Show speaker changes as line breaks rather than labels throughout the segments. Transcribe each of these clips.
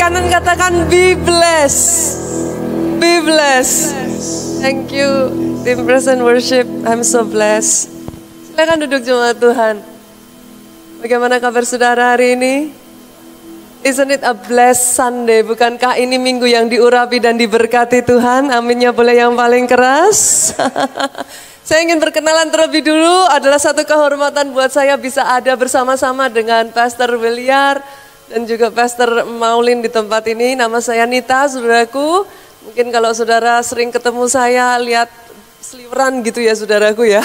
kanan katakan be blessed. Be blessed. Thank you Team Present Worship. I'm so blessed. Silakan duduk jemaat Tuhan. Bagaimana kabar saudara hari ini? Isn't it a blessed Sunday? Bukankah ini minggu yang diurapi dan diberkati Tuhan? Aminnya boleh yang paling keras. Saya ingin berkenalan terlebih dulu. Adalah satu kehormatan buat saya bisa ada bersama-sama dengan Pastor Williar dan juga Pastor Maulin di tempat ini. Nama saya Nita, saudaraku. Mungkin kalau saudara sering ketemu saya, lihat seliweran gitu ya saudaraku ya.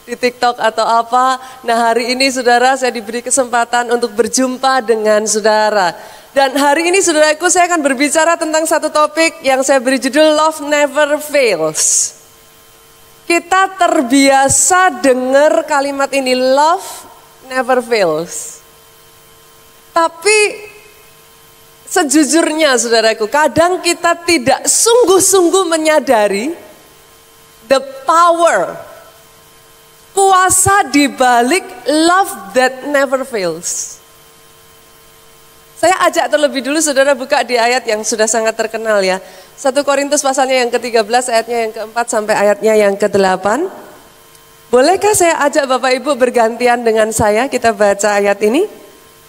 Di TikTok atau apa. Nah hari ini saudara saya diberi kesempatan untuk berjumpa dengan saudara. Dan hari ini saudaraku saya akan berbicara tentang satu topik yang saya beri judul Love Never Fails. Kita terbiasa dengar kalimat ini, love never fails. Tapi sejujurnya saudaraku, kadang kita tidak sungguh-sungguh menyadari the power, kuasa di balik love that never fails. Saya ajak terlebih dulu saudara buka di ayat yang sudah sangat terkenal ya. 1 Korintus pasalnya yang ke-13 ayatnya yang ke-4 sampai ayatnya yang ke-8. Bolehkah saya ajak Bapak Ibu bergantian dengan saya, kita baca ayat ini.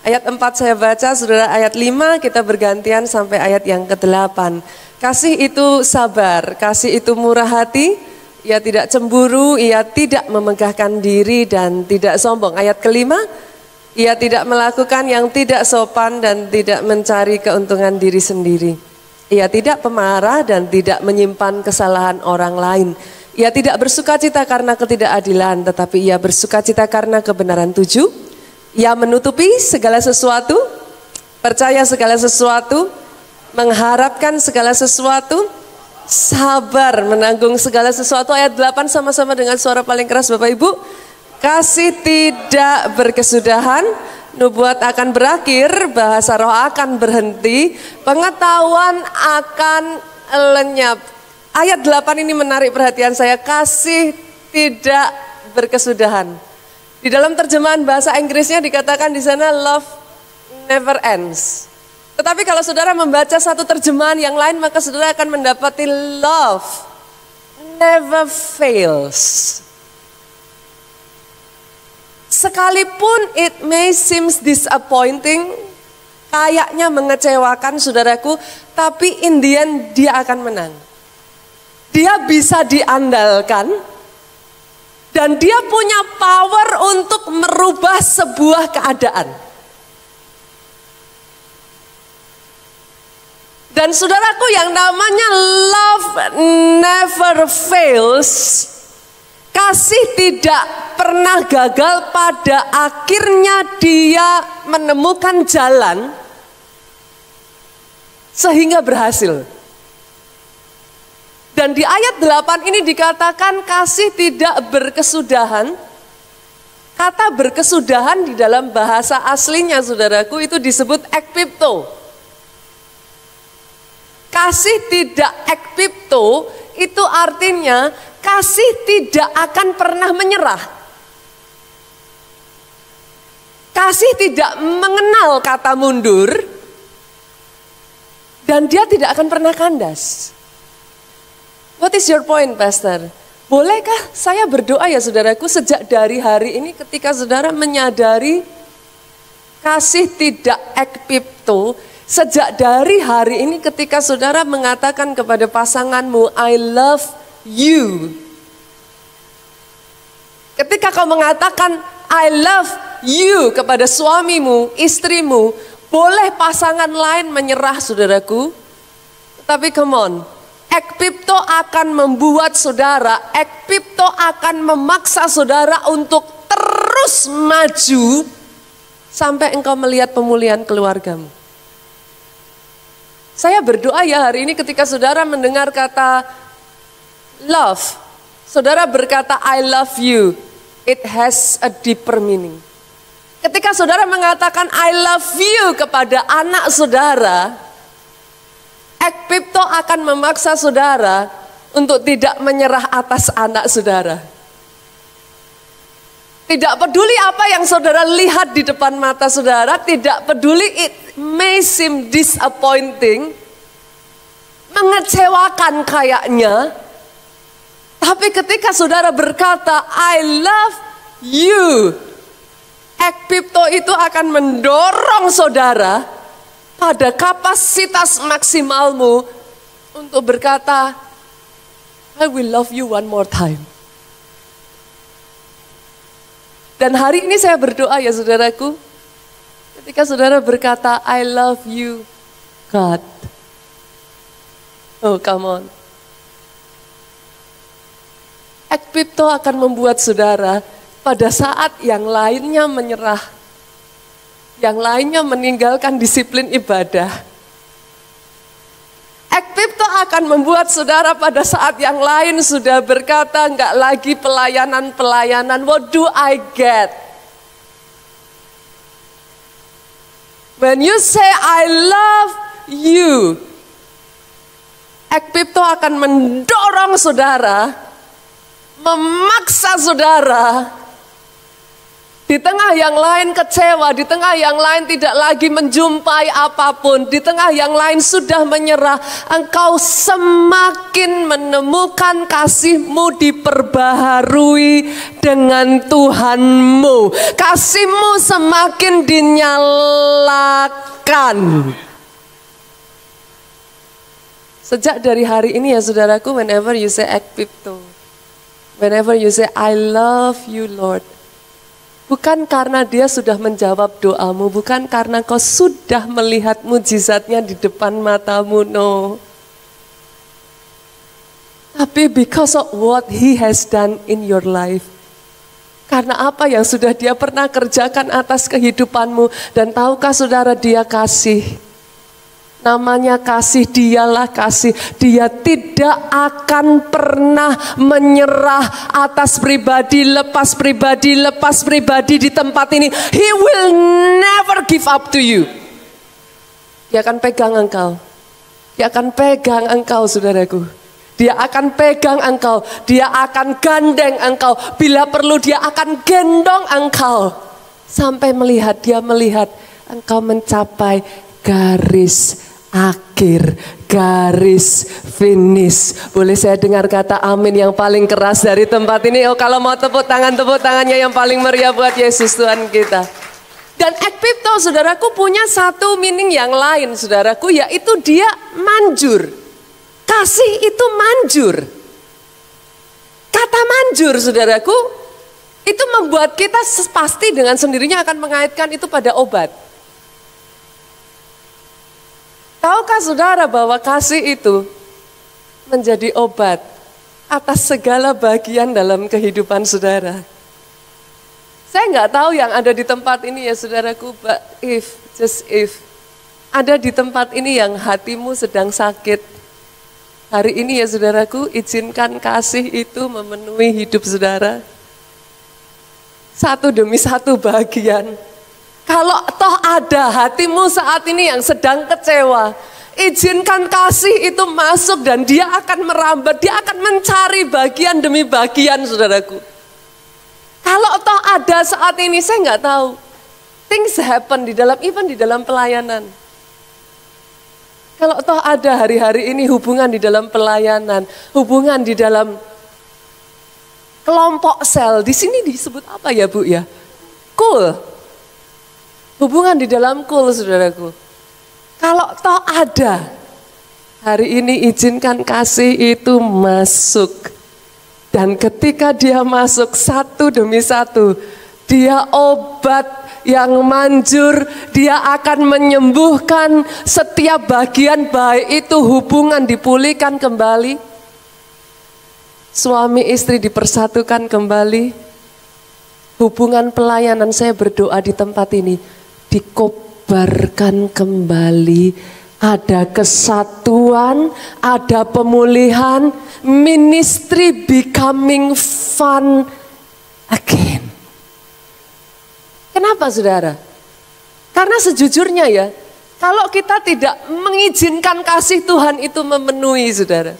Ayat 4 saya baca, saudara ayat 5 kita bergantian sampai ayat yang ke-8. Kasih itu sabar, kasih itu murah hati. Ia tidak cemburu, ia tidak memegahkan diri dan tidak sombong. Ayat kelima, ia tidak melakukan yang tidak sopan dan tidak mencari keuntungan diri sendiri. Ia tidak pemarah dan tidak menyimpan kesalahan orang lain. Ia tidak bersukacita karena ketidakadilan, tetapi ia bersukacita karena kebenaran. 7, ia menutupi segala sesuatu, percaya segala sesuatu, mengharapkan segala sesuatu, sabar menanggung segala sesuatu. Ayat 8 sama-sama dengan suara paling keras Bapak Ibu. Kasih tidak berkesudahan, nubuat akan berakhir, bahasa roh akan berhenti, pengetahuan akan lenyap. Ayat 8 ini menarik perhatian saya, kasih tidak berkesudahan. Di dalam terjemahan bahasa Inggrisnya dikatakan di sana love never ends. Tetapi kalau saudara membaca satu terjemahan yang lain, maka saudara akan mendapati love never fails. Sekalipun it may seem disappointing, kayaknya mengecewakan saudaraku, tapi in the end dia akan menang. Dia bisa diandalkan dan dia punya power untuk merubah sebuah keadaan. Dan saudaraku yang namanya love never fails, kasih tidak pernah gagal, pada akhirnya dia menemukan jalan sehingga berhasil. Dan di ayat 8 ini dikatakan kasih tidak berkesudahan. Kata berkesudahan di dalam bahasa aslinya saudaraku itu disebut ekpipto. Kasih tidak ekpipto itu artinya kasih tidak akan pernah menyerah. Kasih tidak mengenal kata mundur dan dia tidak akan pernah kandas. What is your point, Pastor? Bolehkah saya berdoa ya saudaraku sejak dari hari ini ketika saudara menyadari kasih tidak ekpipto, sejak dari hari ini ketika saudara mengatakan kepada pasanganmu, I love you. Ketika kau mengatakan I love you kepada suamimu, istrimu, boleh pasangan lain menyerah saudaraku. Tapi come on, ekpipto akan membuat saudara, ekpipto akan memaksa saudara untuk terus maju sampai engkau melihat pemulihan keluargamu. Saya berdoa ya hari ini ketika saudara mendengar kata love, saudara berkata I love you, it has a deeper meaning. Ketika saudara mengatakan I love you kepada anak saudara, ekpipto akan memaksa saudara untuk tidak menyerah atas anak saudara. Tidak peduli apa yang saudara lihat di depan mata saudara, tidak peduli it may seem disappointing, mengecewakan kayaknya. Tapi ketika saudara berkata, I love you, ekpipto itu akan mendorong saudara pada kapasitas maksimalmu untuk berkata, I will love you one more time. Dan hari ini saya berdoa ya saudaraku, ketika saudara berkata, I love you, God. Oh, come on. Ekpipto akan membuat saudara pada saat yang lainnya menyerah, yang lainnya meninggalkan disiplin ibadah. Ekpipto akan membuat saudara pada saat yang lain sudah berkata, enggak lagi pelayanan-pelayanan, what do I get? When you say I love you, ekpipto akan mendorong saudara, memaksa saudara, di tengah yang lain kecewa, di tengah yang lain tidak lagi menjumpai apapun, di tengah yang lain sudah menyerah, engkau semakin menemukan kasihmu diperbaharui dengan Tuhanmu. Kasihmu semakin dinyalakan. Sejak dari hari ini ya saudaraku, whenever you say ekpipto, whenever you say I love you Lord, bukan karena dia sudah menjawab doamu, bukan karena kau sudah melihat mujizatnya di depan matamu, no. Tapi because of what he has done in your life. Karena apa yang sudah dia pernah kerjakan atas kehidupanmu. Dan tahukah saudara, dia kasih. Namanya kasih, dialah kasih. Dia tidak akan pernah menyerah atas pribadi, lepas pribadi di tempat ini. He will never give up to you. Dia akan pegang engkau. Dia akan pegang engkau saudaraku. Dia akan pegang engkau. Dia akan gandeng engkau. Bila perlu dia akan gendong engkau. Sampai dia melihat engkau mencapai garis akhir, garis finish. Boleh saya dengar kata amin yang paling keras dari tempat ini? Oh, kalau mau tepuk tangannya yang paling meriah buat Yesus Tuhan kita. Dan ekpipto saudaraku punya satu meaning yang lain saudaraku, yaitu dia manjur. Kasih itu manjur. Kata manjur saudaraku itu membuat kita pasti dengan sendirinya akan mengaitkan itu pada obat. Tahukah saudara bahwa kasih itu menjadi obat atas segala bagian dalam kehidupan saudara? Saya nggak tahu yang ada di tempat ini ya saudaraku, but just if ada di tempat ini yang hatimu sedang sakit, hari ini ya saudaraku, izinkan kasih itu memenuhi hidup saudara. Satu demi satu bagian. Kalau toh ada hatimu saat ini yang sedang kecewa, izinkan kasih itu masuk dan dia akan merambat, dia akan mencari bagian demi bagian saudaraku. Kalau toh ada saat ini, saya nggak tahu, things happen even di dalam pelayanan. Kalau toh ada hari-hari ini hubungan di dalam pelayanan, hubungan di dalam kelompok sel, di sini disebut apa ya Bu ya? Cool. Hubungan di dalam kul saudaraku. Kalau toh ada, hari ini izinkan kasih itu masuk. Dan ketika dia masuk satu demi satu, dia obat yang manjur, dia akan menyembuhkan setiap bagian, baik itu hubungan dipulihkan kembali, suami istri dipersatukan kembali, hubungan pelayanan, saya berdoa di tempat ini, dikobarkan kembali, ada kesatuan, ada pemulihan, ministry becoming fun again. Kenapa saudara? Karena sejujurnya ya, kalau kita tidak mengizinkan kasih Tuhan itu memenuhi saudara.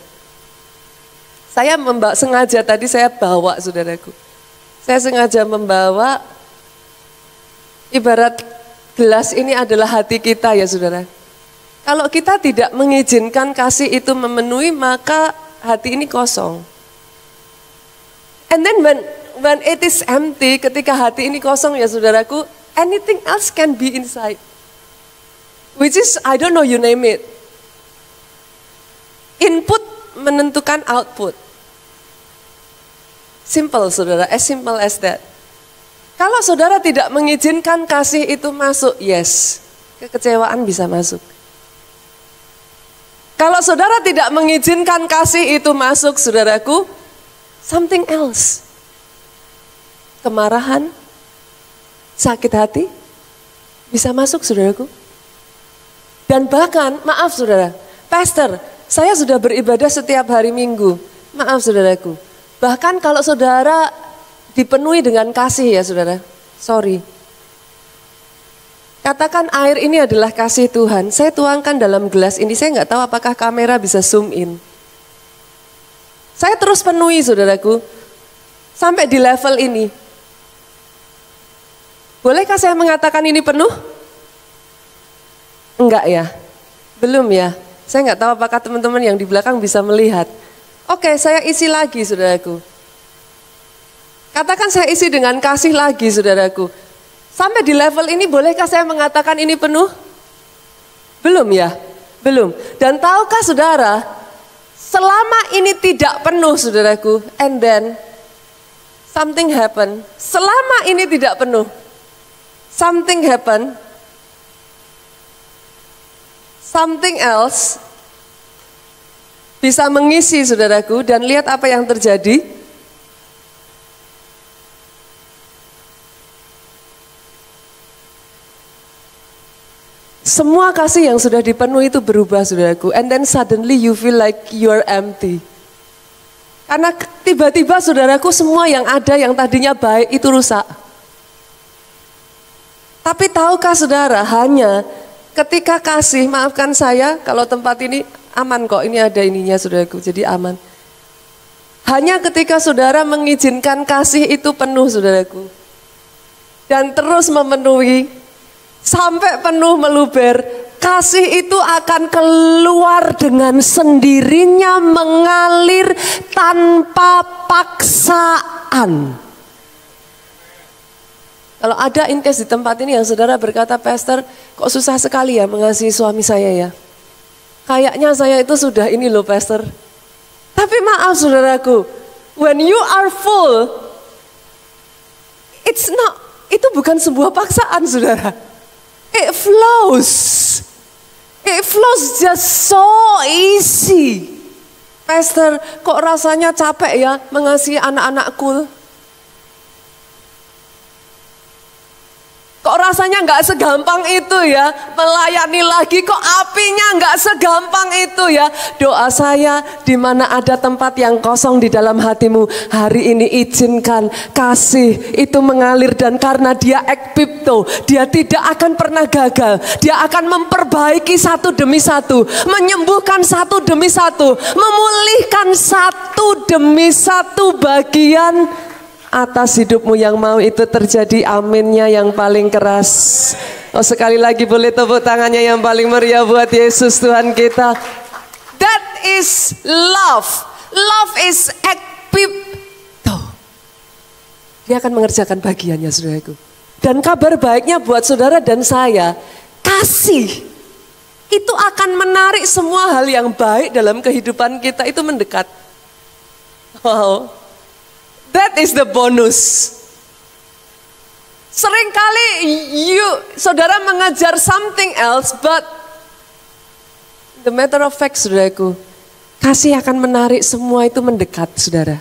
Saya sengaja tadi saya bawa saudaraku. Saya sengaja membawa ibarat gelas ini adalah hati kita ya saudara. Kalau kita tidak mengizinkan kasih itu memenuhi, maka hati ini kosong. And then when it is empty, ketika hati ini kosong ya saudaraku, anything else can be inside. Which is, I don't know, you name it. Input menentukan output. Simple saudara, as simple as that. Kalau saudara tidak mengizinkan kasih itu masuk, yes, kekecewaan bisa masuk. Kalau saudara tidak mengizinkan kasih itu masuk, saudaraku, something else. Kemarahan, sakit hati, bisa masuk saudaraku. Dan bahkan, maaf saudara, pastor, saya sudah beribadah setiap hari Minggu. Maaf saudaraku, bahkan kalau saudara dipenuhi dengan kasih ya saudara, sorry. Katakan air ini adalah kasih Tuhan, saya tuangkan dalam gelas ini, saya nggak tahu apakah kamera bisa zoom in. Saya terus penuhi saudaraku, sampai di level ini. Bolehkah saya mengatakan ini penuh? Enggak ya, belum ya. Saya nggak tahu apakah teman-teman yang di belakang bisa melihat. Oke, saya isi lagi saudaraku. Katakan saya isi dengan kasih lagi saudaraku. Sampai di level ini bolehkah saya mengatakan ini penuh? Belum ya? Belum. Dan tahukah saudara, selama ini tidak penuh saudaraku, and then something happen. Selama ini tidak penuh, something happen. Something else bisa mengisi saudaraku, dan lihat apa yang terjadi. Semua kasih yang sudah dipenuhi itu berubah saudaraku, and then suddenly you feel like you're empty. Karena tiba-tiba saudaraku semua yang ada yang tadinya baik itu rusak. Tapi tahukah saudara, hanya ketika kasih, maafkan saya kalau tempat ini aman kok, ini ada ininya saudaraku, jadi aman. Hanya ketika saudara mengizinkan kasih itu penuh saudaraku, dan terus memenuhi, sampai penuh meluber, kasih itu akan keluar dengan sendirinya, mengalir tanpa paksaan. Kalau ada in case di tempat ini yang saudara berkata, pastor kok susah sekali ya mengasihi suami saya ya. Kayaknya saya itu sudah ini loh pastor. Tapi maaf saudaraku, when you are full, itu bukan sebuah paksaan saudara. It flows. It flows just so easy. Pastor, kok rasanya capek ya mengasihi anak-anak cool? Kok rasanya nggak segampang itu ya melayani lagi? Kok apinya nggak segampang itu ya? Doa saya, di mana ada tempat yang kosong di dalam hatimu, hari ini izinkan kasih itu mengalir, dan karena dia ekpipto, dia tidak akan pernah gagal. Dia akan memperbaiki satu demi satu, menyembuhkan satu demi satu, memulihkan satu demi satu bagian atas hidupmu. Yang mau itu terjadi, aminnya yang paling keras. Oh, sekali lagi boleh tepuk tangannya yang paling meriah buat Yesus Tuhan kita. That is love. Love is ekpipto. Dia akan mengerjakan bagiannya saudaraku. Dan kabar baiknya buat saudara dan saya, kasih itu akan menarik semua hal yang baik dalam kehidupan kita itu mendekat. Wow. That is the bonus. Seringkali saudara mengejar something else, but the matter of fact saudaraku, kasih akan menarik semua itu mendekat saudara.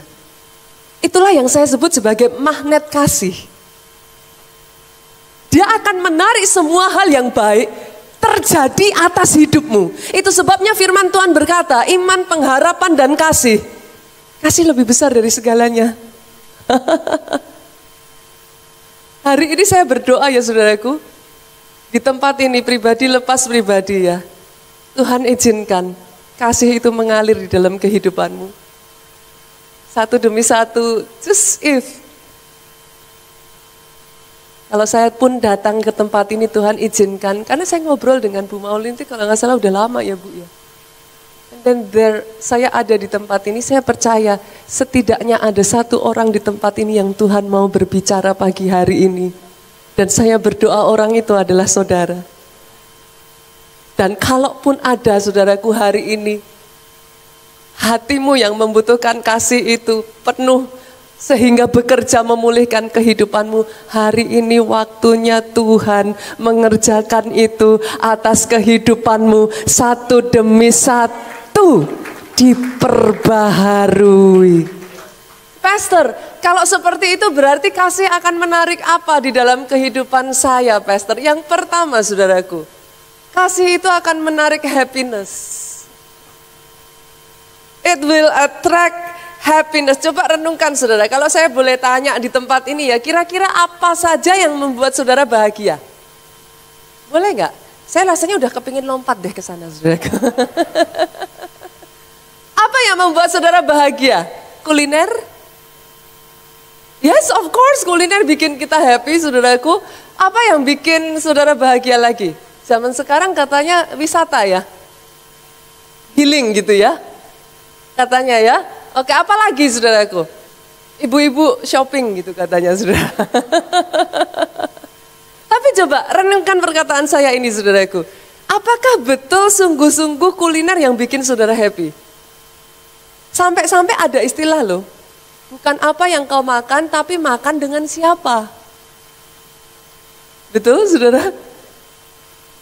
Itulah yang saya sebut sebagai magnet kasih. Dia akan menarik semua hal yang baik terjadi atas hidupmu. Itu sebabnya firman Tuhan berkata, iman, pengharapan, dan kasih. Kasih lebih besar dari segalanya. Hari ini saya berdoa ya saudaraku, di tempat ini pribadi lepas pribadi ya, Tuhan izinkan kasih itu mengalir di dalam kehidupanmu. Satu demi satu, just if Kalau saya pun datang ke tempat ini Tuhan izinkan, karena saya ngobrol dengan Bu Maulin itu kalau nggak salah udah lama ya Bu ya. Dan saya ada di tempat ini, saya percaya setidaknya ada satu orang di tempat ini yang Tuhan mau berbicara pagi hari ini. Dan saya berdoa orang itu adalah saudara. Dan kalaupun ada saudaraku hari ini, hatimu yang membutuhkan kasih itu penuh sehingga bekerja memulihkan kehidupanmu, hari ini waktunya Tuhan mengerjakan itu atas kehidupanmu satu demi satu diperbaharui. Pastor, kalau seperti itu berarti kasih akan menarik apa di dalam kehidupan saya, Pastor? Yang pertama, saudaraku, kasih itu akan menarik happiness. It will attract happiness. Coba renungkan saudara, kalau saya boleh tanya di tempat ini ya, kira-kira apa saja yang membuat saudara bahagia? Boleh nggak? Saya rasanya udah kepingin lompat deh ke sana saudara. Apa yang membuat saudara bahagia? Kuliner? Yes, of course, kuliner bikin kita happy, saudaraku. Apa yang bikin saudara bahagia lagi? Zaman sekarang katanya wisata ya, healing gitu ya, katanya ya. Oke, apa lagi saudaraku? Ibu-ibu shopping gitu katanya saudara. Tapi coba renungkan perkataan saya ini saudaraku. Apakah betul sungguh-sungguh kuliner yang bikin saudara happy? Sampai-sampai ada istilah loh. Bukan apa yang kau makan, tapi makan dengan siapa. Betul, saudara?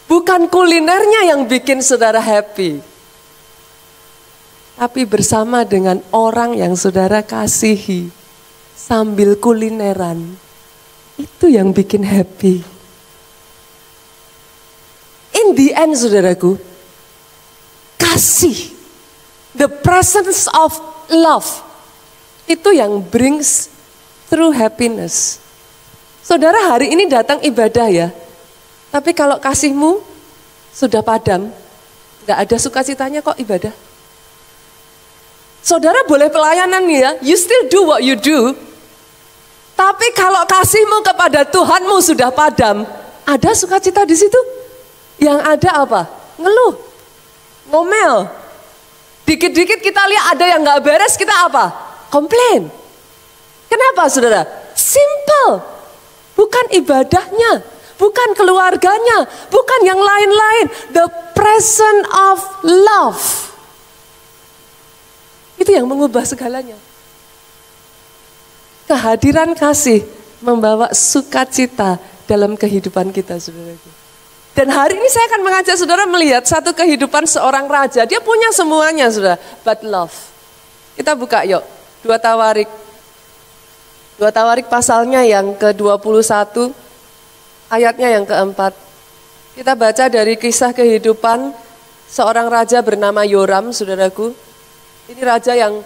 Bukan kulinernya yang bikin saudara happy. Tapi bersama dengan orang yang saudara kasihi. Sambil kulineran. Itu yang bikin happy. In the end, saudaraku. Kasih. The presence of love. Itu yang brings true happiness. Saudara hari ini datang ibadah ya. Tapi kalau kasihmu sudah padam, gak ada sukacitanya kok ibadah. Saudara boleh pelayanan nih ya, you still do what you do. Tapi kalau kasihmu kepada Tuhanmu sudah padam, ada sukacita di situ? Yang ada apa? Ngeluh, ngomel. Dikit-dikit kita lihat ada yang gak beres, kita apa? Komplain. Kenapa saudara? Simple. Bukan ibadahnya, bukan keluarganya, bukan yang lain-lain. The presence of love. Itu yang mengubah segalanya. Kehadiran kasih membawa sukacita dalam kehidupan kita, saudara. Dan hari ini saya akan mengajak saudara melihat satu kehidupan seorang raja. Dia punya semuanya, saudara. But love. Kita buka yuk. 2 Tawarik. 2 Tawarik pasalnya yang ke-21, ayatnya yang ke-4. Kita baca dari kisah kehidupan seorang raja bernama Yoram, saudaraku. Ini raja yang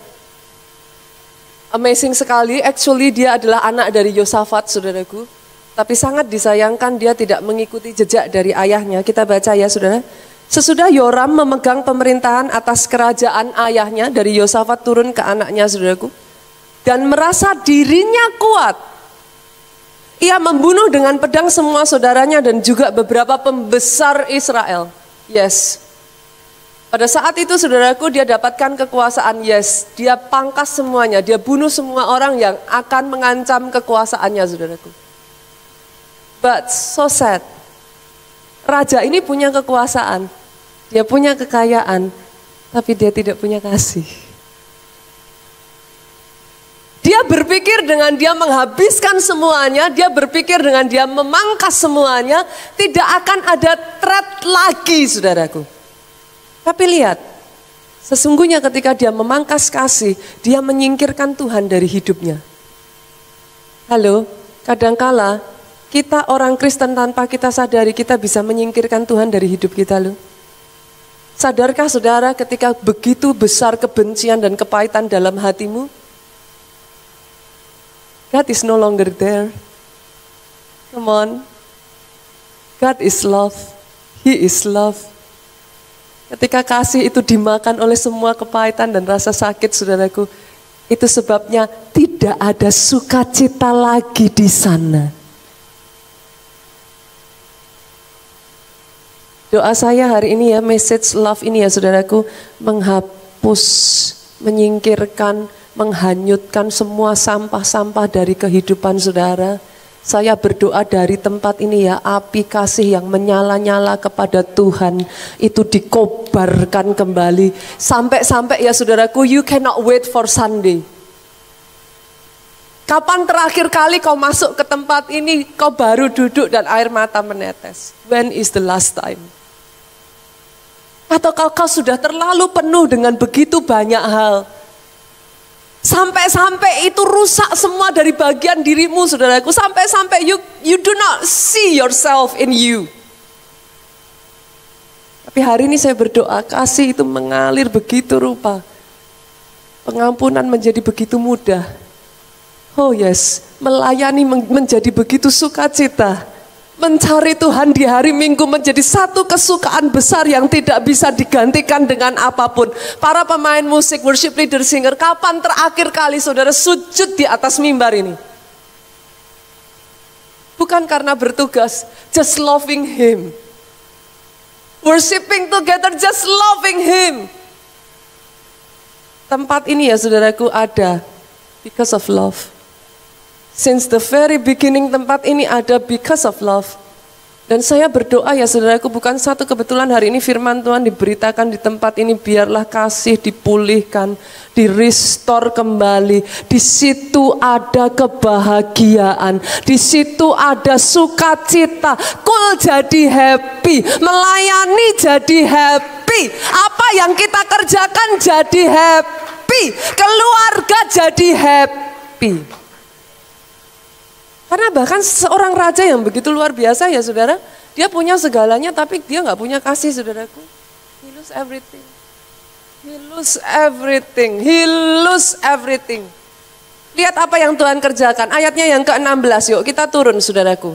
amazing sekali, actually dia adalah anak dari Yosafat, saudaraku. Tapi sangat disayangkan dia tidak mengikuti jejak dari ayahnya. Kita baca ya saudara. Sesudah Yoram memegang pemerintahan atas kerajaan ayahnya, dari Yosafat turun ke anaknya saudaraku. Dan merasa dirinya kuat. Ia membunuh dengan pedang semua saudaranya dan juga beberapa pembesar Israel. Yes. Pada saat itu saudaraku dia dapatkan kekuasaan, yes. Dia pangkas semuanya, dia bunuh semua orang yang akan mengancam kekuasaannya saudaraku. But so sad. Raja ini punya kekuasaan, dia punya kekayaan, tapi dia tidak punya kasih. Dia berpikir dengan dia menghabiskan semuanya, dia berpikir dengan dia memangkas semuanya, tidak akan ada threat lagi saudaraku. Tapi lihat, sesungguhnya ketika dia memangkas kasih, dia menyingkirkan Tuhan dari hidupnya. Halo, kadangkala kita orang Kristen tanpa kita sadari kita bisa menyingkirkan Tuhan dari hidup kita loh. Sadarkah saudara ketika begitu besar kebencian dan kepahitan dalam hatimu? God is no longer there. Come on. God is love. He is love. Ketika kasih itu dimakan oleh semua kepahitan dan rasa sakit saudaraku, itu sebabnya tidak ada sukacita lagi di sana. Doa saya hari ini ya, message love ini ya saudaraku, menghapus, menyingkirkan, menghanyutkan semua sampah-sampah dari kehidupan saudara. Saya berdoa dari tempat ini ya, api kasih yang menyala-nyala kepada Tuhan itu dikobarkan kembali. Sampai-sampai ya saudaraku, you cannot wait for Sunday. Kapan terakhir kali kau masuk ke tempat ini, kau baru duduk dan air mata menetes? When is the last time? Atau kau sudah terlalu penuh dengan begitu banyak hal. Sampai-sampai itu rusak semua dari bagian dirimu saudaraku. Sampai-sampai you do not see yourself in you. Tapi hari ini saya berdoa, kasih itu mengalir begitu rupa. Pengampunan menjadi begitu mudah. Oh yes, melayani menjadi begitu sukacita. Mencari Tuhan di hari Minggu menjadi satu kesukaan besar yang tidak bisa digantikan dengan apapun. Para pemain musik, worship leader, singer, kapan terakhir kali saudara sujud di atas mimbar ini? Bukan karena bertugas, just loving Him. Worshiping together, just loving Him. Tempat ini ya saudaraku ada because of love. Since the very beginning tempat ini ada because of love. Dan saya berdoa ya saudaraku, bukan satu kebetulan hari ini firman Tuhan diberitakan di tempat ini, biarlah kasih dipulihkan, di-restore kembali. Di situ ada kebahagiaan, di situ ada sukacita. Kul jadi happy, melayani jadi happy. Apa yang kita kerjakan jadi happy, keluarga jadi happy. Karena bahkan seorang raja yang begitu luar biasa ya saudara, dia punya segalanya tapi dia nggak punya kasih saudaraku. He lose everything. He lose everything. He lose everything. Lihat apa yang Tuhan kerjakan. Ayatnya yang ke-16, yuk kita turun saudaraku.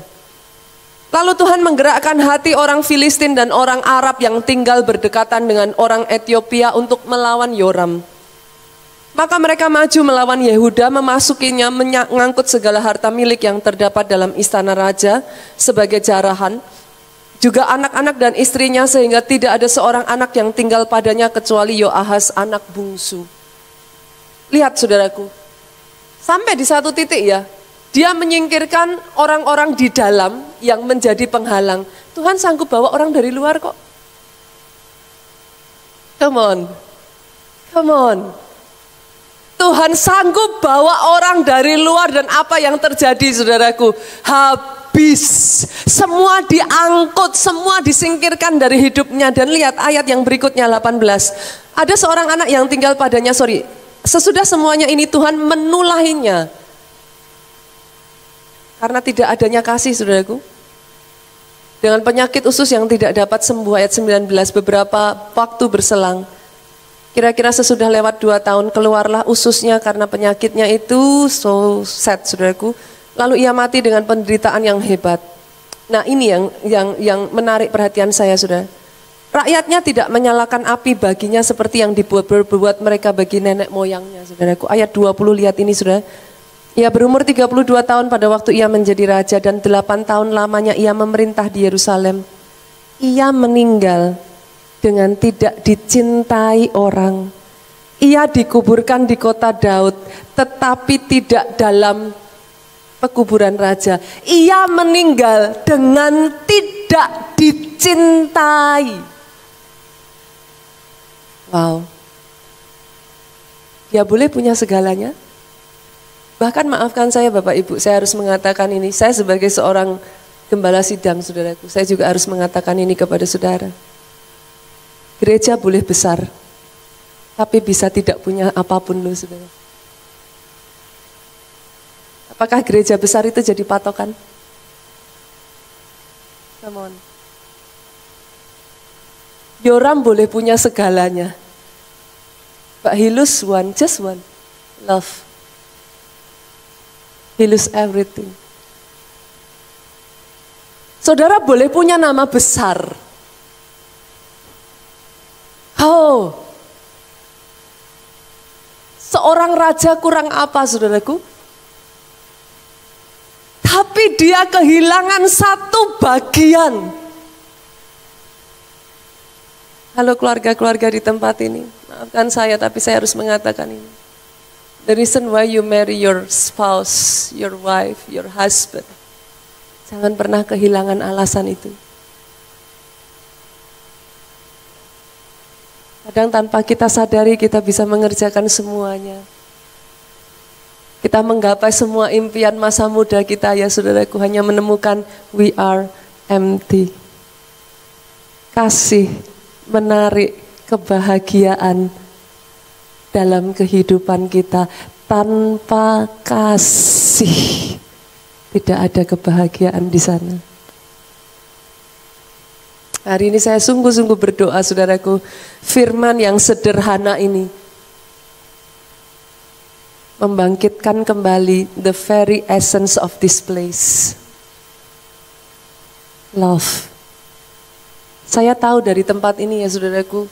Lalu Tuhan menggerakkan hati orang Filistin dan orang Arab yang tinggal berdekatan dengan orang Ethiopia untuk melawan Yoram. Maka mereka maju melawan Yehuda, memasukinya, mengangkut segala harta milik yang terdapat dalam istana raja sebagai jarahan. Juga anak-anak dan istrinya, sehingga tidak ada seorang anak yang tinggal padanya kecuali Yoahaz anak bungsu. Lihat saudaraku, sampai di satu titik ya, dia menyingkirkan orang-orang di dalam yang menjadi penghalang. Tuhan sanggup bawa orang dari luar kok. Come on, come on. Tuhan sanggup bawa orang dari luar dan apa yang terjadi saudaraku? Habis. Semua diangkut, semua disingkirkan dari hidupnya. Dan lihat ayat yang berikutnya 18. Ada seorang anak yang tinggal padanya, sesudah semuanya ini Tuhan menulahinya. Karena tidak adanya kasih saudaraku. Dengan penyakit usus yang tidak dapat sembuh, ayat 19, beberapa waktu berselang. Kira-kira sesudah lewat 2 tahun keluarlah ususnya karena penyakitnya itu so sad saudaraku. Lalu ia mati dengan penderitaan yang hebat. Nah ini yang menarik perhatian saya saudara. Rakyatnya tidak menyalakan api baginya seperti yang dibuat mereka bagi nenek moyangnya saudaraku. Ayat 20 lihat ini saudara. Ia berumur 32 tahun pada waktu ia menjadi raja dan 8 tahun lamanya ia memerintah di Yerusalem. Ia meninggal dengan tidak dicintai orang. Ia dikuburkan di kota Daud, tetapi tidak dalam pekuburan raja. Ia meninggal dengan tidak dicintai. Wow. Dia boleh punya segalanya. Bahkan maafkan saya Bapak Ibu, saya harus mengatakan ini. Saya sebagai seorang gembala sidang saudaraku, saya juga harus mengatakan ini kepada saudara. Gereja boleh besar, tapi bisa tidak punya apapun loh saudara. Apakah gereja besar itu jadi patokan? Come on. Yoram boleh punya segalanya, but he lose one, just one, love. He lose everything. Saudara boleh punya nama besar. Oh, seorang raja kurang apa saudaraku? Tapi dia kehilangan satu bagian. Halo keluarga-keluarga di tempat ini, maafkan saya tapi saya harus mengatakan ini. The reason why you marry your spouse, your wife, your husband. Jangan pernah kehilangan alasan itu. Kadang tanpa kita sadari kita bisa mengerjakan semuanya. Kita menggapai semua impian masa muda kita ya saudaraku, hanya menemukan we are empty. Kasih menarik kebahagiaan dalam kehidupan kita. Tanpa kasih tidak ada kebahagiaan di sana. Hari ini saya sungguh-sungguh berdoa saudaraku, firman yang sederhana ini membangkitkan kembali the very essence of this place. Love. Saya tahu dari tempat ini ya saudaraku,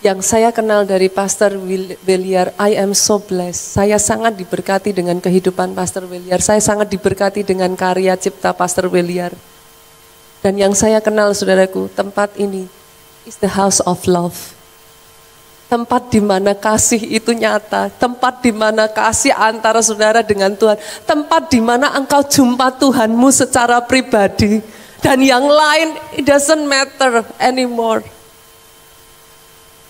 yang saya kenal dari Pastor Williar, I am so blessed. Saya sangat diberkati dengan kehidupan Pastor Williar. Saya sangat diberkati dengan karya cipta Pastor Williar. Dan yang saya kenal saudaraku, tempat ini is the house of love. Tempat di mana kasih itu nyata, tempat di mana kasih antara saudara dengan Tuhan, tempat di mana engkau jumpa Tuhanmu secara pribadi, dan yang lain it doesn't matter anymore.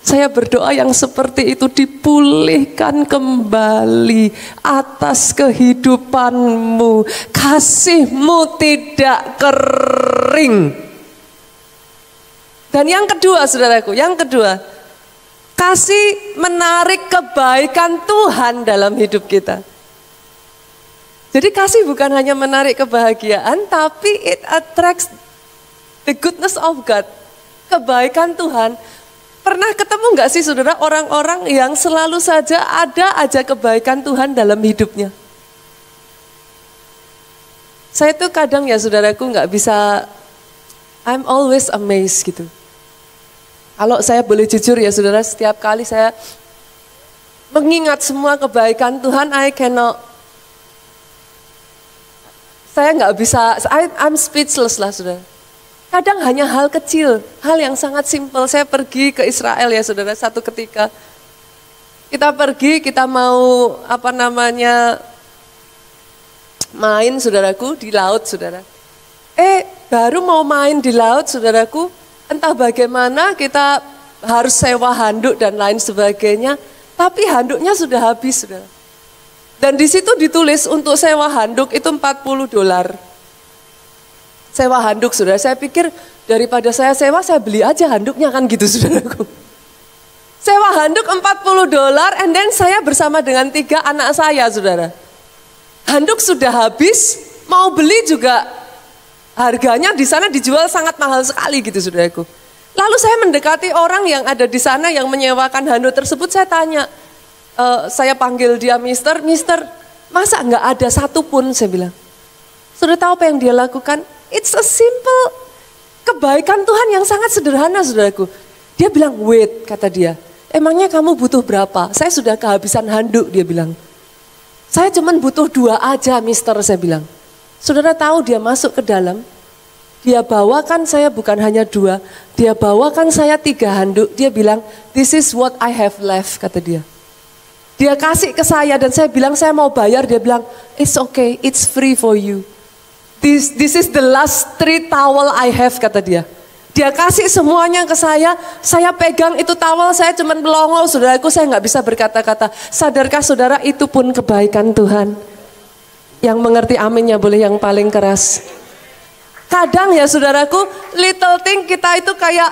Saya berdoa yang seperti itu dipulihkan kembali atas kehidupanmu. Kasihmu tidak kering. Dan yang kedua saudaraku, yang kedua, kasih menarik kebaikan Tuhan dalam hidup kita. Jadi kasih bukan hanya menarik kebahagiaan, tapi it attracts the goodness of God. Kebaikan Tuhan. Pernah ketemu nggak sih saudara orang-orang yang selalu saja ada aja kebaikan Tuhan dalam hidupnya? Saya tuh kadang ya saudaraku nggak bisa, I'm always amazed gitu. Kalau saya boleh jujur ya saudara, setiap kali saya mengingat semua kebaikan Tuhan, saya nggak bisa, I'm speechless lah saudara. Kadang hanya hal kecil, hal yang sangat simpel. Saya pergi ke Israel ya saudara, satu ketika. Kita pergi, kita mau main saudaraku di laut saudara. Baru mau main di laut saudaraku, entah bagaimana kita harus sewa handuk dan lain sebagainya. Tapi handuknya sudah habis saudara. Dan di situ ditulis untuk sewa handuk itu $40. Sewa handuk saudara, saya pikir daripada saya sewa, saya beli aja handuknya kan gitu saudaraku. Sewa handuk $40 and then saya bersama dengan 3 anak saya saudara. Handuk sudah habis, mau beli juga harganya di sana dijual sangat mahal sekali gitu saudaraku. Lalu saya mendekati orang yang ada di sana yang menyewakan handuk tersebut, saya tanya, saya panggil dia Mister, masa nggak ada satupun, saya bilang. Sudah tahu apa yang dia lakukan? It's a simple kebaikan Tuhan yang sangat sederhana saudaraku. Dia bilang, wait, kata dia, emangnya kamu butuh berapa? Saya sudah kehabisan handuk, dia bilang. Saya cuma butuh 2 aja Mister, saya bilang. Saudara tahu dia masuk ke dalam, dia bawakan saya bukan hanya 2, dia bawakan saya 3 handuk. Dia bilang, this is what I have left, kata dia. Dia kasih ke saya dan saya bilang saya mau bayar, dia bilang, it's okay, it's free for you. This is the last 3 towel I have, kata dia. Dia kasih semuanya ke saya pegang itu towel, saya cuma melongo, saudaraku, saya nggak bisa berkata-kata. Sadarkah saudara, itu pun kebaikan Tuhan. Yang mengerti aminnya boleh yang paling keras. Kadang ya saudaraku, little thing kita itu kayak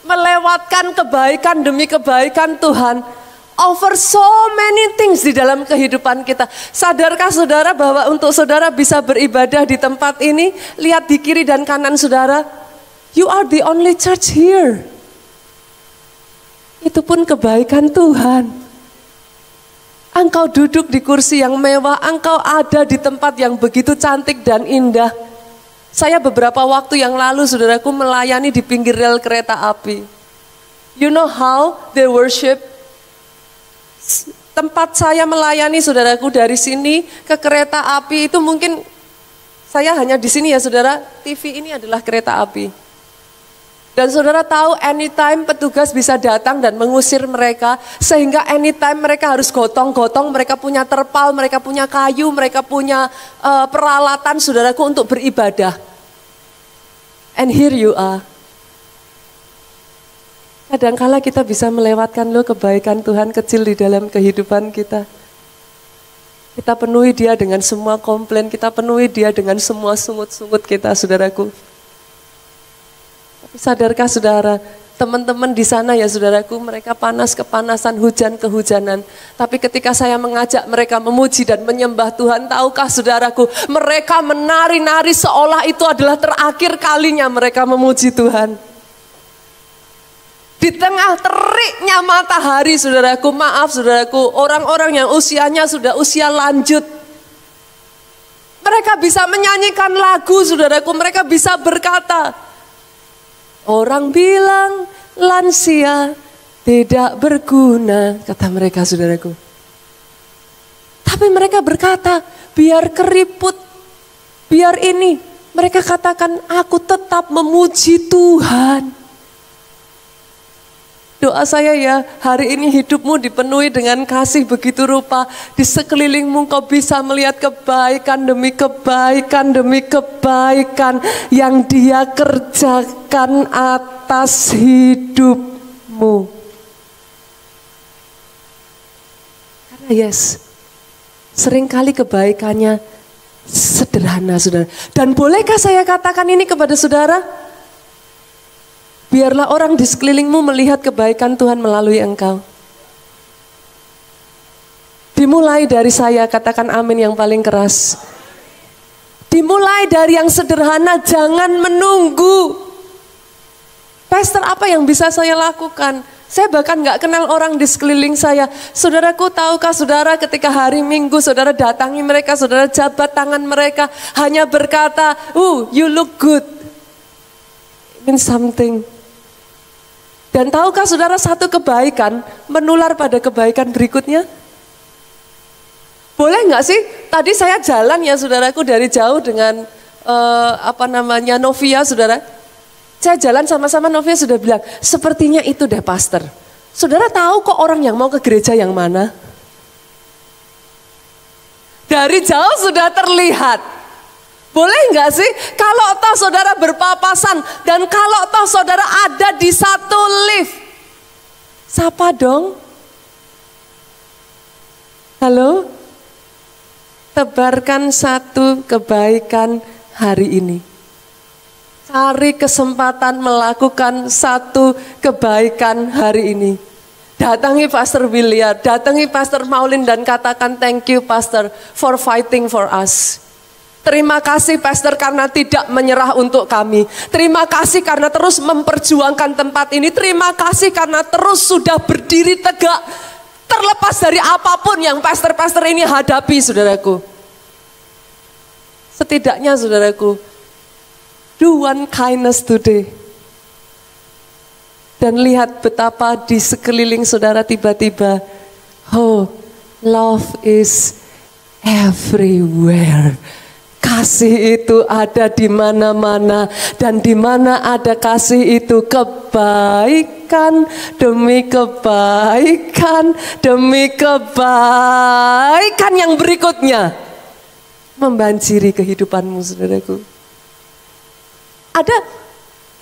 melewatkan kebaikan demi kebaikan Tuhan. Over so many things di dalam kehidupan kita. Sadarkah saudara bahwa untuk saudara bisa beribadah di tempat ini, lihat di kiri dan kanan saudara, you are the only church here. Itu pun kebaikan Tuhan. Engkau duduk di kursi yang mewah, engkau ada di tempat yang begitu cantik dan indah. Saya beberapa waktu yang lalu saudaraku melayani di pinggir rel kereta api. You know how they worship? Tempat saya melayani saudaraku dari sini ke kereta api itu mungkin saya hanya di sini ya saudara, TV ini adalah kereta api. Dan saudara tahu anytime petugas bisa datang dan mengusir mereka. Sehingga anytime mereka harus gotong-gotong, mereka punya terpal, mereka punya kayu, mereka punya peralatan saudaraku untuk beribadah. And here you are. Kadangkala kita bisa melewatkan kebaikan Tuhan kecil di dalam kehidupan kita. Kita penuhi dia dengan semua komplain, kita penuhi dia dengan semua sungut-sungut kita saudaraku. Sadarkah saudara, teman-teman di sana ya saudaraku, mereka panas-kepanasan, hujan-kehujanan. Tapi ketika saya mengajak mereka memuji dan menyembah Tuhan, tahukah saudaraku, mereka menari-nari seolah itu adalah terakhir kalinya mereka memuji Tuhan. Di tengah teriknya matahari saudaraku, maaf saudaraku, orang-orang yang usianya sudah usia lanjut, mereka bisa menyanyikan lagu saudaraku, mereka bisa berkata, orang bilang lansia tidak berguna, kata mereka saudaraku. Tapi mereka berkata, biar keriput, biar ini. Mereka katakan, aku tetap memuji Tuhan. Doa saya ya, hari ini hidupmu dipenuhi dengan kasih begitu rupa. Di sekelilingmu kau bisa melihat kebaikan demi kebaikan demi kebaikan yang Dia kerjakan atas hidupmu. Karena seringkali kebaikannya sederhana saudara. Dan bolehkah saya katakan ini kepada saudara? Biarlah orang di sekelilingmu melihat kebaikan Tuhan melalui engkau. Dimulai dari saya, katakan amin yang paling keras. Dimulai dari yang sederhana, jangan menunggu. Pastor, apa yang bisa saya lakukan? Saya bahkan gak kenal orang di sekeliling saya. Saudaraku, tahukah saudara ketika hari Minggu saudara datangi mereka, saudara jabat tangan mereka, hanya berkata, you look good. It means something. Dan tahukah saudara satu kebaikan menular pada kebaikan berikutnya? Boleh nggak sih? Tadi saya jalan ya saudaraku dari jauh dengan Novia saudara. Saya jalan sama-sama, Novia sudah bilang, sepertinya itu deh pastor. Saudara tahu kok orang yang mau ke gereja yang mana? Dari jauh sudah terlihat. Boleh nggak sih kalau toh saudara berpapasan dan kalau toh saudara ada di satu lift, sapa dong. Halo, tebarkan satu kebaikan hari ini. Cari kesempatan melakukan satu kebaikan hari ini. Datangi Pastor William, datangi Pastor Maulin dan katakan thank you Pastor for fighting for us. Terima kasih Pastor karena tidak menyerah untuk kami. Terima kasih karena terus memperjuangkan tempat ini. Terima kasih karena terus sudah berdiri tegak. Terlepas dari apapun yang pastor-pastor ini hadapi saudaraku. Setidaknya saudaraku, do one kindness today. Dan lihat betapa di sekeliling saudara tiba-tiba, love is everywhere. Kasih itu ada di mana-mana, dan di mana ada kasih itu kebaikan demi kebaikan demi kebaikan yang berikutnya membanjiri kehidupanmu saudaraku. Ada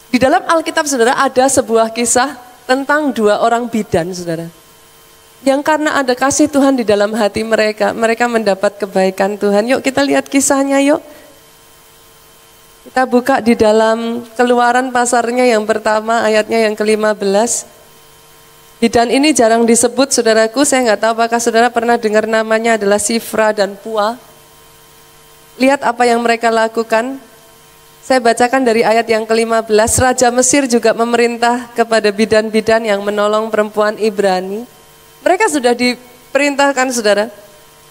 di dalam Alkitab saudara, ada sebuah kisah tentang dua orang bidan saudara. Yang karena ada kasih Tuhan di dalam hati mereka, mereka mendapat kebaikan Tuhan. Yuk kita lihat kisahnya yuk. Kita buka di dalam Keluaran pasarnya yang pertama, ayatnya yang ke-15. Bidan ini jarang disebut saudaraku, saya nggak tahu apakah saudara pernah dengar namanya, adalah Sifra dan Pua. Lihat apa yang mereka lakukan. Saya bacakan dari ayat yang ke-15. Raja Mesir juga memerintah kepada bidan-bidan yang menolong perempuan Ibrani. Mereka sudah diperintahkan saudara.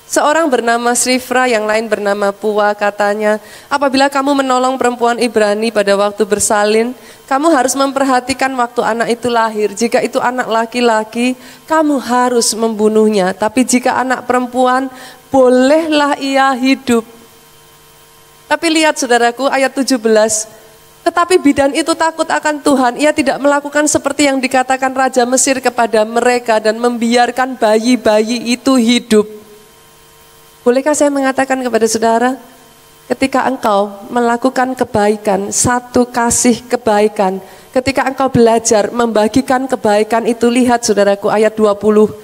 Seorang bernama Sifra, yang lain bernama Pua, katanya, apabila kamu menolong perempuan Ibrani pada waktu bersalin, kamu harus memperhatikan waktu anak itu lahir. Jika itu anak laki-laki, kamu harus membunuhnya. Tapi jika anak perempuan, bolehlah ia hidup. Tapi lihat saudaraku, ayat 17. Tetapi bidan itu takut akan Tuhan. Ia tidak melakukan seperti yang dikatakan Raja Mesir kepada mereka dan membiarkan bayi-bayi itu hidup. Bolehkah saya mengatakan kepada saudara, ketika engkau melakukan kebaikan, satu kasih kebaikan, ketika engkau belajar membagikan kebaikan itu, lihat saudaraku ayat 20,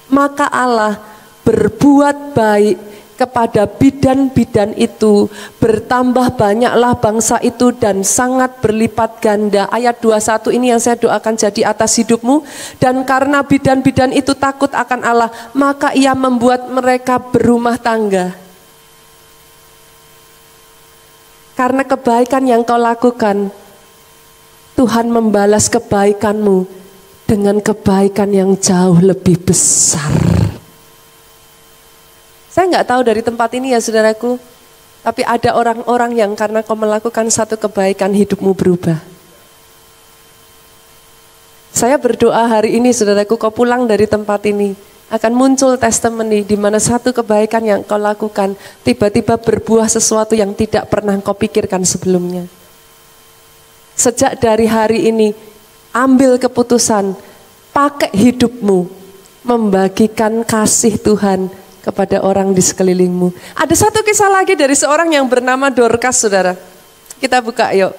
maka Allah berbuat baik kepada bidan-bidan itu, bertambah banyaklah bangsa itu dan sangat berlipat ganda. Ayat 21 ini yang saya doakan jadi atas hidupmu. Dan karena bidan-bidan itu takut akan Allah, maka ia membuat mereka berumah tangga. Karena kebaikan yang kau lakukan, Tuhan membalas kebaikanmu dengan kebaikan yang jauh lebih besar. Saya nggak tahu dari tempat ini ya saudaraku, tapi ada orang-orang yang karena kau melakukan satu kebaikan hidupmu berubah. Saya berdoa hari ini saudaraku, kau pulang dari tempat ini akan muncul testimoni di mana satu kebaikan yang kau lakukan tiba-tiba berbuah sesuatu yang tidak pernah kau pikirkan sebelumnya. Sejak dari hari ini ambil keputusan, pakai hidupmu membagikan kasih Tuhan kepada orang di sekelilingmu. Ada satu kisah lagi dari seorang yang bernama Dorcas, saudara. Kita buka yuk.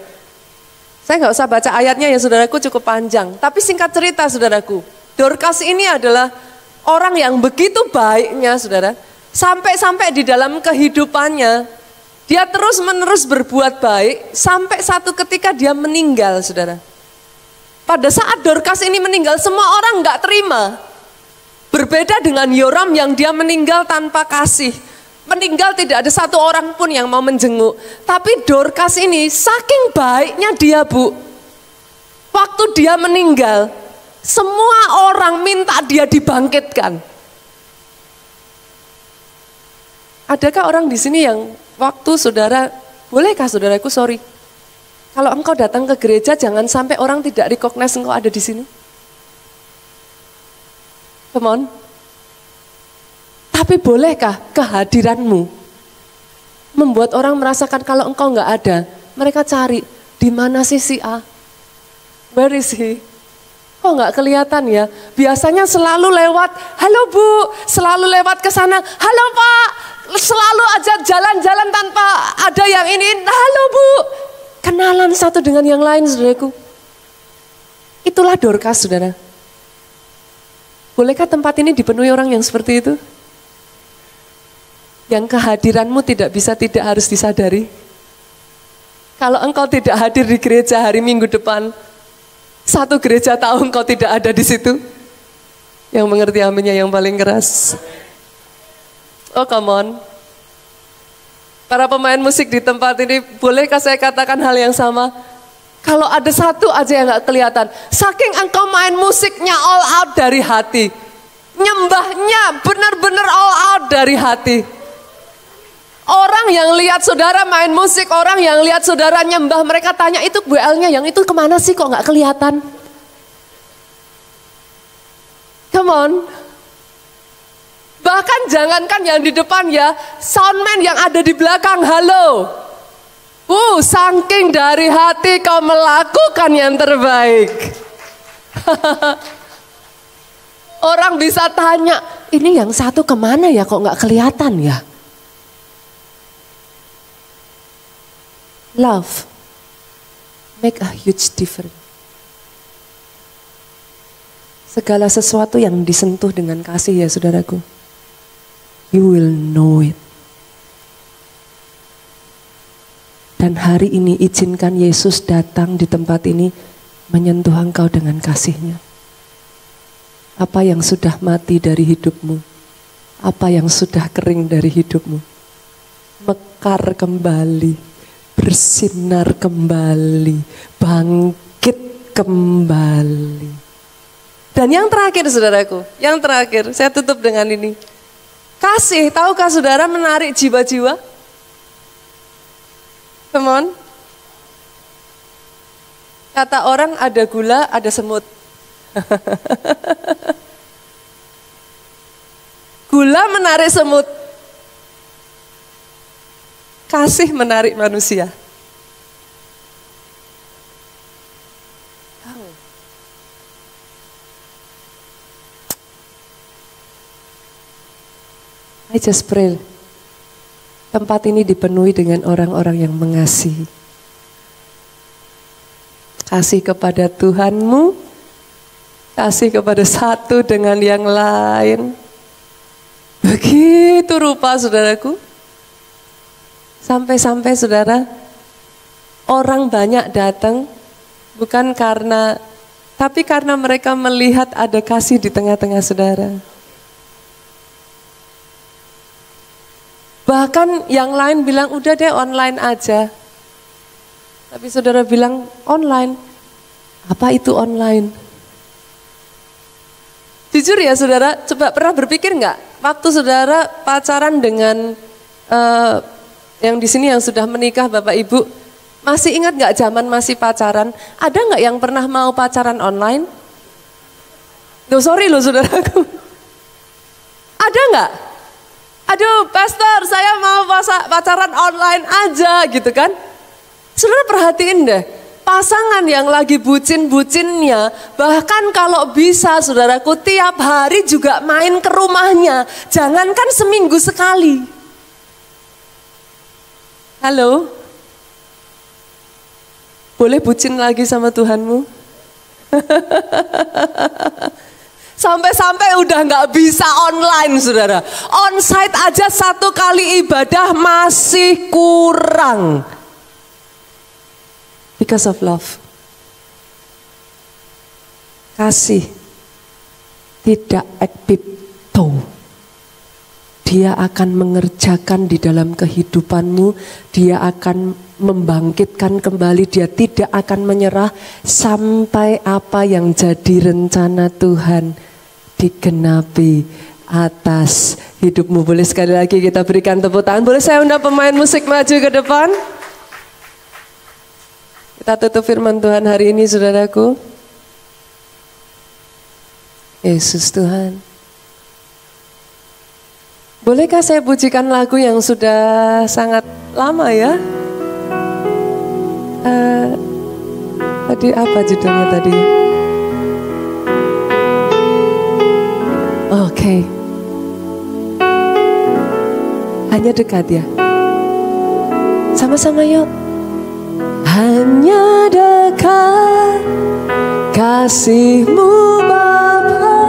Saya nggak usah baca ayatnya ya saudaraku, cukup panjang. Tapi singkat cerita saudaraku, Dorcas ini adalah orang yang begitu baiknya saudara. Sampai-sampai di dalam kehidupannya, dia terus menerus berbuat baik, sampai satu ketika dia meninggal saudara. Pada saat Dorcas ini meninggal, semua orang nggak terima. Berbeda dengan Yoram yang dia meninggal tanpa kasih. Meninggal tidak ada satu orang pun yang mau menjenguk. Tapi Dorcas ini saking baiknya dia bu. Waktu dia meninggal, semua orang minta dia dibangkitkan. Adakah orang di sini yang waktu saudara, bolehkah saudaraku kalau engkau datang ke gereja jangan sampai orang tidak recognize engkau ada di sini. Come on. Tapi bolehkah kehadiranmu membuat orang merasakan kalau engkau nggak ada, mereka cari di mana sih si A? Where is he? Kok nggak kelihatan ya? Biasanya selalu lewat, halo bu, selalu lewat ke sana, halo pak, selalu aja jalan-jalan tanpa ada yang ini, halo bu. Kenalan satu dengan yang lain saudaraku. Itulah Dorcas saudara. Bolehkah tempat ini dipenuhi orang yang seperti itu? Yang kehadiranmu tidak bisa tidak harus disadari. Kalau engkau tidak hadir di gereja hari Minggu depan, satu gereja tahu engkau tidak ada di situ. Yang mengerti aminnya yang paling keras. Oh come on. Para pemain musik di tempat ini, bolehkah saya katakan hal yang sama? Kalau ada satu aja yang gak kelihatan, saking engkau main musiknya all out dari hati, nyembahnya benar-benar all out dari hati. Orang yang lihat saudara main musik, orang yang lihat saudara nyembah, mereka tanya itu WL-nya yang itu kemana sih kok gak kelihatan? Come on. Bahkan jangankan yang di depan ya, soundman yang ada di belakang, halo. Saking dari hati kau melakukan yang terbaik. Orang bisa tanya, ini yang satu kemana ya kok gak kelihatan ya? Love make a huge difference. Segala sesuatu yang disentuh dengan kasih ya saudaraku, you will know it. Dan hari ini izinkan Yesus datang di tempat ini menyentuh engkau dengan kasih-Nya. Apa yang sudah mati dari hidupmu, apa yang sudah kering dari hidupmu, mekar kembali, bersinar kembali, bangkit kembali. Dan yang terakhir saudaraku, yang terakhir saya tutup dengan ini. Kasih, tahukah saudara menarik jiwa-jiwa? Come on. Kata orang ada gula, ada semut. Gula menarik semut. Kasih menarik manusia. I just pray. Tempat ini dipenuhi dengan orang-orang yang mengasihi. Kasih kepada Tuhanmu, kasih kepada satu dengan yang lain. Begitu rupa saudaraku. Sampai-sampai saudara, orang banyak datang bukan karena, tapi karena mereka melihat ada kasih di tengah-tengah saudara. Bahkan yang lain bilang, udah deh online aja. Tapi saudara bilang, online. Apa itu online? Jujur ya saudara, coba pernah berpikir nggak? Waktu saudara pacaran dengan yang di sini yang sudah menikah Bapak Ibu, masih ingat nggak zaman masih pacaran? Ada nggak yang pernah mau pacaran online? Loh sorry loh saudaraku. Ada nggak? Aduh pastor saya mau pacaran online aja gitu kan. Saudara perhatiin deh, pasangan yang lagi bucin-bucinnya, bahkan kalau bisa saudaraku tiap hari juga main ke rumahnya. Jangankan seminggu sekali. Halo? Boleh bucin lagi sama Tuhanmu? Sampai-sampai udah gak bisa online saudara. Onsite aja 1 kali ibadah masih kurang. Because of love. Kasih tidak ekpipto. Dia akan mengerjakan di dalam kehidupanmu. Dia akan membangkitkan kembali. Dia tidak akan menyerah sampai apa yang jadi rencana Tuhan digenapi atas hidupmu. Boleh sekali lagi kita berikan tepuk tangan. Boleh saya undang pemain musik maju ke depan? Kita tutup firman Tuhan hari ini saudaraku. Yesus Tuhan. Bolehkah saya pujikan lagu yang sudah sangat lama ya? Tadi apa judulnya tadi? Oke. Hanya dekat ya. Sama-sama yuk. Hanya dekat kasih-Mu Bapa,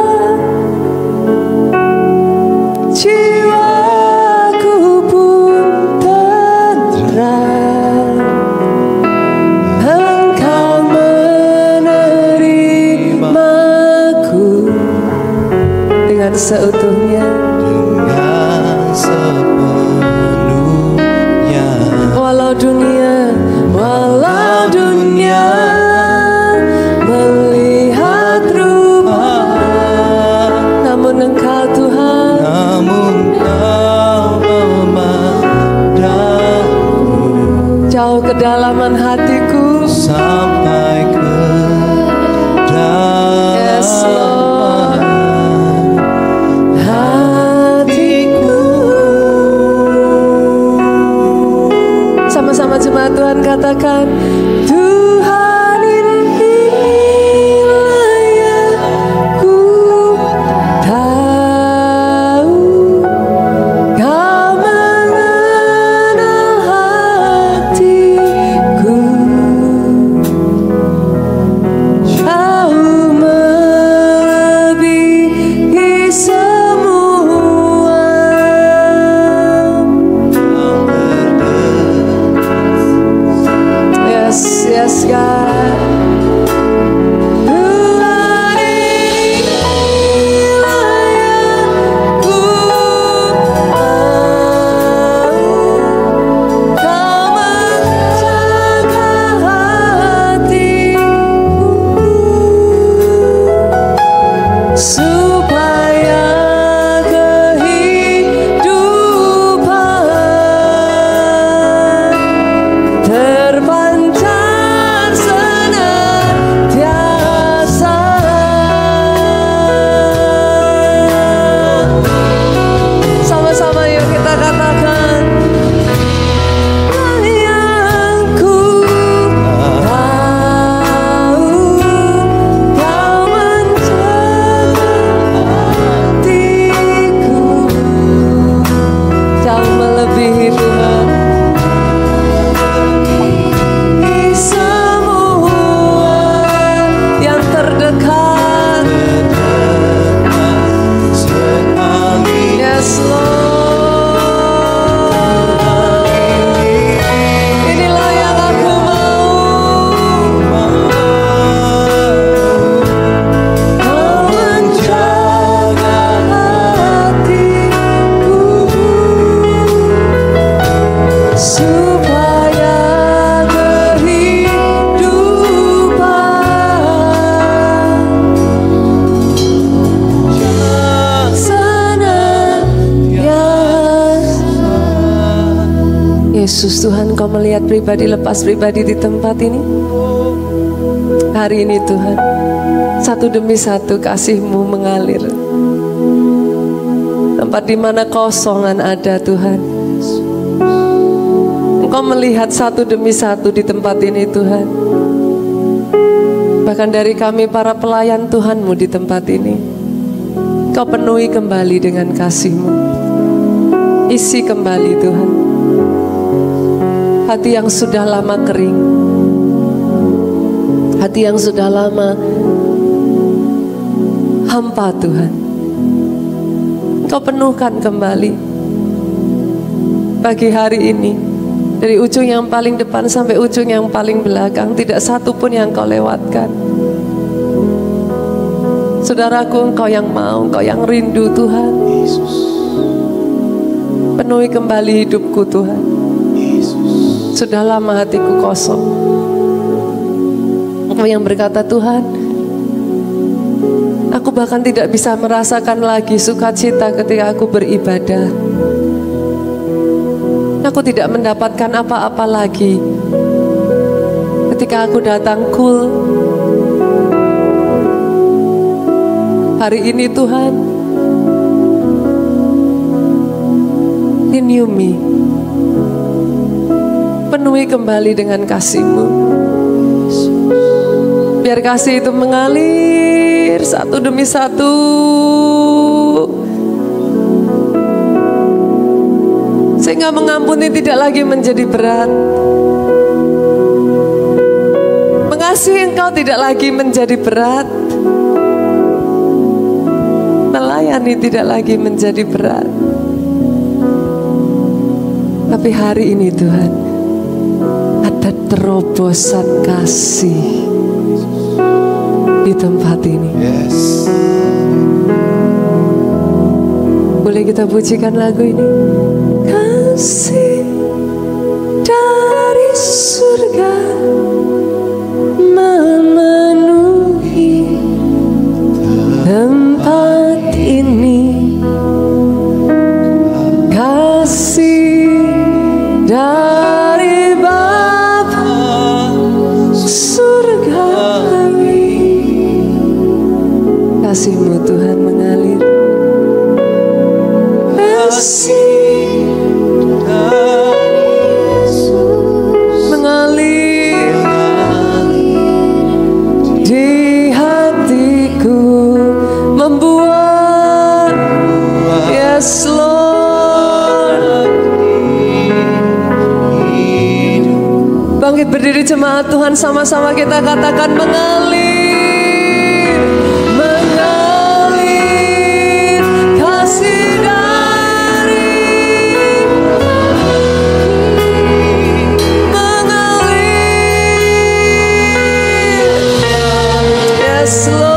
jiwaku pun tenteram. Engkau menerimaku dengan seutuhnya,
dengan sepenuhnya.
Walau dunia melihat rupa, namun Engkau Tuhan,
Namun Kau memandangku
jauh kedalaman hatiku.
sampai ke
Yes, Lord.
dalam
Hatiku. Sama-sama jemaat Tuhan katakan, Tuhan inilah yang ku tahu, Kau mengenal hatiku, jauh melebihi semua. Yes, yes God. Tuhan inilah yang ku tahu, Kau menjaga hatiku, supaya kehidupan terpancar senantiasa. Sama-sama yuk kita katakan, yang ku tahu, Yesus, Tuhan, Kau melihat pribadi lepas pribadi di tempat ini. Hari ini Tuhan, satu demi satu kasih-Mu mengalir. Tempat di mana kosongan ada Tuhan, Engkau melihat satu demi satu di tempat ini Tuhan. Bahkan dari kami para pelayan Tuhan-Mu di tempat ini, Kau penuhi kembali dengan kasih-Mu. Isi kembali Tuhan hati yang sudah lama kering, hati yang sudah lama hampa Tuhan, Kau penuhkan kembali pagi hari ini. Dari ujung yang paling depan sampai ujung yang paling belakang, tidak satu pun yang Kau lewatkan. Saudaraku, Engkau yang mau, Engkau yang rindu Tuhan.
Yesus.
Penuhi kembali hidupku Tuhan.
Yesus.
Sudah lama hatiku kosong. Engkau yang berkata, Tuhan, aku bahkan tidak bisa merasakan lagi sukacita ketika aku beribadah. Aku tidak mendapatkan apa-apa lagi ketika aku datang kul. Hari ini Tuhan, renew me, penuhi kembali dengan kasih-Mu. Biar kasih itu mengalir satu demi satu, sehingga mengampuni tidak lagi menjadi berat. Mengasihi Engkau tidak lagi menjadi berat. Melayani tidak lagi menjadi berat. Tapi hari ini Tuhan, ada terobosan kasih di tempat ini.
Yes.
Boleh kita pujikan lagu ini? Kasih dari surga memenuhi tempat ini. Kasih dari Bapa surgawi. Kasih-Mu Tuhan mengalir. Kasih mengalir di hatiku, membuat yes Lord. Bangkit berdiri jemaat Tuhan, sama-sama kita katakan mengalir, mengalir kasih dari mengalir yes Lord.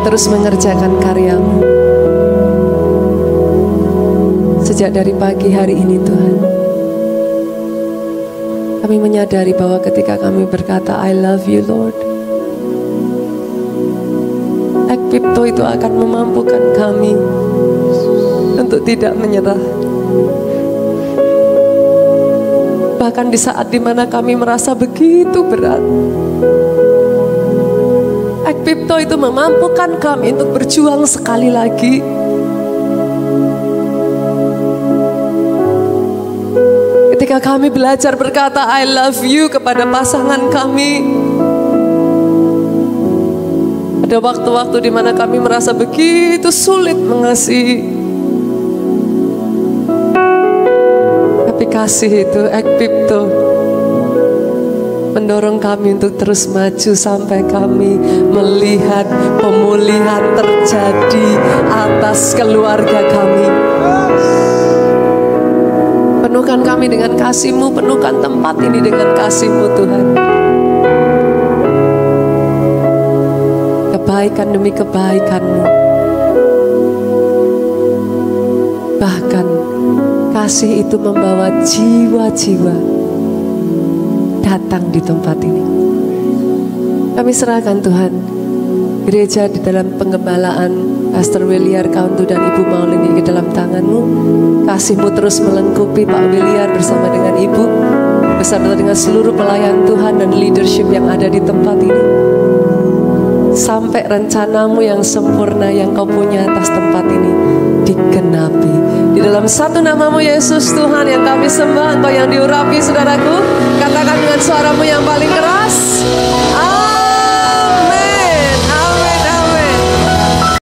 terus mengerjakan karya-Mu. Sejak dari pagi hari ini Tuhan, kami menyadari bahwa ketika kami berkata I love you Lord, Ekpipto itu akan memampukan kami untuk tidak menyerah. Bahkan di saat dimana kami merasa begitu berat, Ekpipto itu memampukan kami untuk berjuang sekali lagi. Ketika kami belajar berkata I love you kepada pasangan kami, ada waktu-waktu di mana kami merasa begitu sulit mengasihi. Tapi kasih itu, Ekpipto, mendorong kami untuk terus maju sampai kami melihat pemulihan terjadi atas keluarga kami. Penuhkan kami dengan kasih-Mu, penuhkan tempat ini dengan kasih-Mu Tuhan. Kebaikan demi kebaikan-Mu. Bahkan kasih itu membawa jiwa-jiwa datang di tempat ini. Kami serahkan Tuhan gereja di dalam penggembalaan Pastor Williar Kauntu dan Ibu Maulini ke dalam tangan-Mu. Kasih-Mu terus melengkapi Pak Williar bersama dengan Ibu, beserta dengan seluruh pelayan Tuhan dan leadership yang ada di tempat ini. Sampai rencana-Mu yang sempurna yang Kau punya atas tempat ini digenapi. Di dalam satu nama-Mu Yesus Tuhan yang kami sembah, Engkau yang diurapi saudaraku. Katakan dengan suara-Mu yang paling keras.